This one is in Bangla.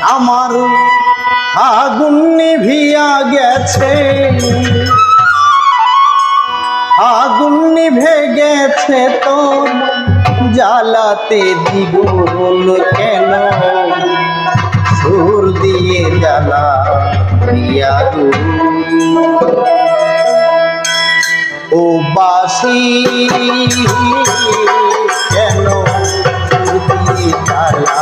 আমার আগুন নিভিয়া গেছে, আগুন নিভে গেছে তো জ্বালাতে দ্বিগুণ কেন, সুর দিয়ে জ্বালা দিয়া ও বাসি কেন সুর দিয়ে জ্বালা